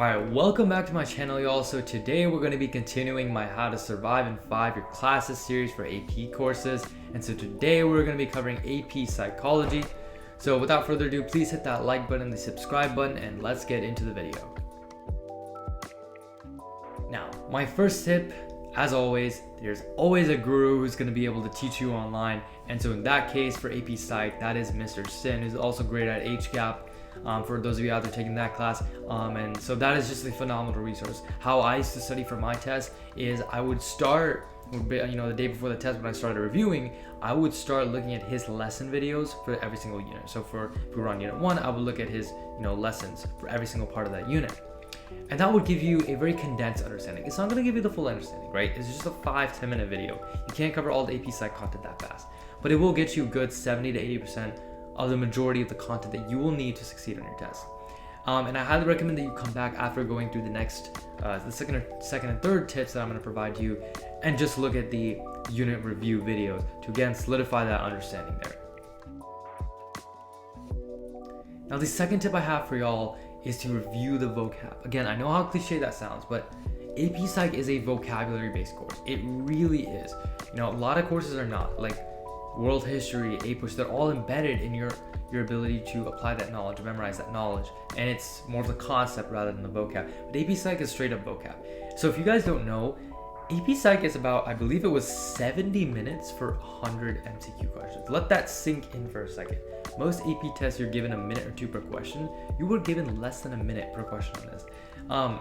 Alright, welcome back to my channel, y'all. So today we're going to be continuing my How to Survive in 5-Year Classes series for AP courses. And so today we're going to be covering AP Psychology. So without further ado, please hit that like button, the subscribe button, and let's get into the video. Now, my first tip, as always, there's always a guru who's going to be able to teach you online. And so in that case, for AP Psych, that is Mr. Sinn, who's also great at HGAP. For those of you out there taking that class, and so that is just a phenomenal resource. How I used to study for my test is I would start, the day before the test when I started reviewing, I would start looking at his lesson videos for every single unit. So if we were on unit 1, I would look at his lessons for every single part of that unit. And that would give you a very condensed understanding. It's not going to give you the full understanding, right? It's just a 5-10 minute video. You can't cover all the AP Psych content that fast, but it will get you a good 70 to 80% of the majority of the content that you will need to succeed on your test. And I highly recommend that you come back after going through the second and third tips that I'm going to provide you, and just look at the unit review videos to again solidify that understanding there. Now, the second tip I have for y'all is to review the vocab. Again, I know how cliche that sounds, but AP Psych is a vocabulary-based course. It really is. A lot of courses are not, like world history, APUSH, they're all embedded in your ability to apply that knowledge, memorize that knowledge, and it's more of the concept rather than the vocab. But AP Psych is straight up vocab. So if you guys don't know, AP Psych is about, I believe it was 70 minutes for 100 MCQ questions. Let that sink in for a second. Most AP tests, you're given a minute or two per question. You were given less than a minute per question on this.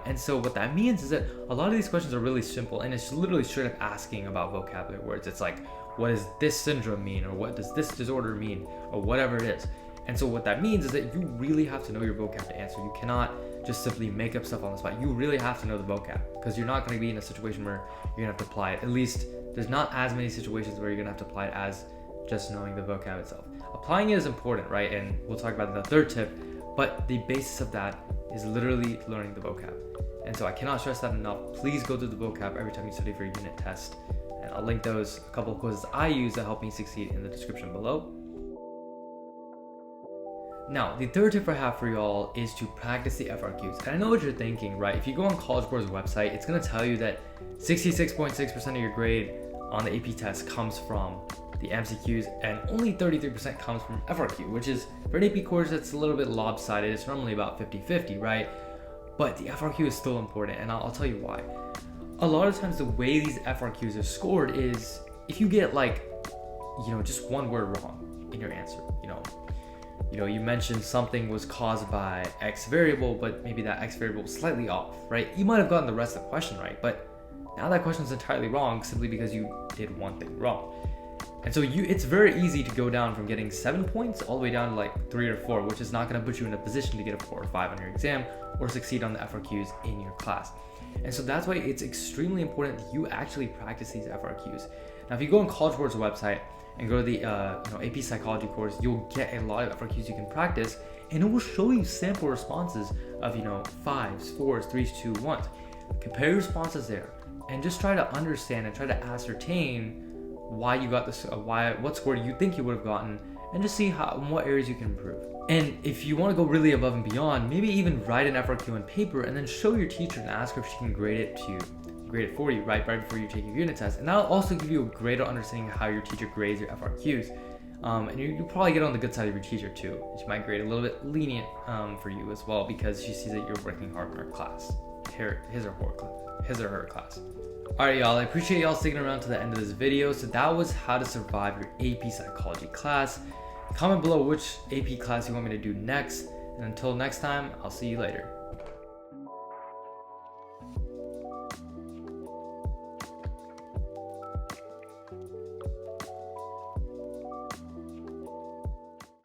And so what that means is that a lot of these questions are really simple, and it's literally straight up asking about vocabulary words. It's like, what does this syndrome mean? Or what does this disorder mean? Or whatever it is. And so what that means is that you really have to know your vocab to answer. You cannot just simply make up stuff on the spot. You really have to know the vocab, because you're not going to be in a situation where you're going to have to apply it. At least there's not as many situations where you're going to have to apply it as just knowing the vocab itself. Applying it is important, right? And we'll talk about it in the third tip, but the basis of that is literally learning the vocab. And so I cannot stress that enough. Please go through the vocab every time you study for your unit test. And I'll link a couple of quizzes I use that help me succeed in the description below. Now, the third tip I have for y'all is to practice the FRQs. And I know what you're thinking, right? If you go on College Board's website, it's going to tell you that 66.6% of your grade on the AP test comes from the MCQs, and only 33% comes from FRQ, which is, for an AP course, that's a little bit lopsided. It's normally about 50-50, right? But the FRQ is still important, and I'll tell you why. A lot of times the way these FRQs are scored is if you get just one word wrong in your answer. You mentioned something was caused by X variable, but maybe that X variable was slightly off, right? You might have gotten the rest of the question right, but now that question is entirely wrong simply because you did one thing wrong. And so it's very easy to go down from getting 7 points all the way down to like 3 or 4, which is not going to put you in a position to get a 4 or 5 on your exam or succeed on the FRQs in your class. And so that's why it's extremely important that you actually practice these FRQs. Now, if you go on College Board's website and go to the AP Psychology course, you'll get a lot of FRQs you can practice, and it will show you sample responses of 5s, 4s, 3s, 2s, 1s. Compare your responses there, and just try to understand and try to ascertain why you got this, what score you think you would have gotten, and just see in what areas you can improve. And if you want to go really above and beyond, maybe even write an FRQ on paper and then show your teacher and ask her if she can grade it for you right before you take your unit test. And that'll also give you a greater understanding of how your teacher grades your FRQs. And you'll probably get on the good side of your teacher too. She might grade a little bit lenient for you as well, because she sees that you're working hard in her class, his or her class. Alright, y'all, I appreciate y'all sticking around to the end of this video. So that was how to survive your AP Psychology class. Comment below which AP class you want me to do next. And until next time, I'll see you later.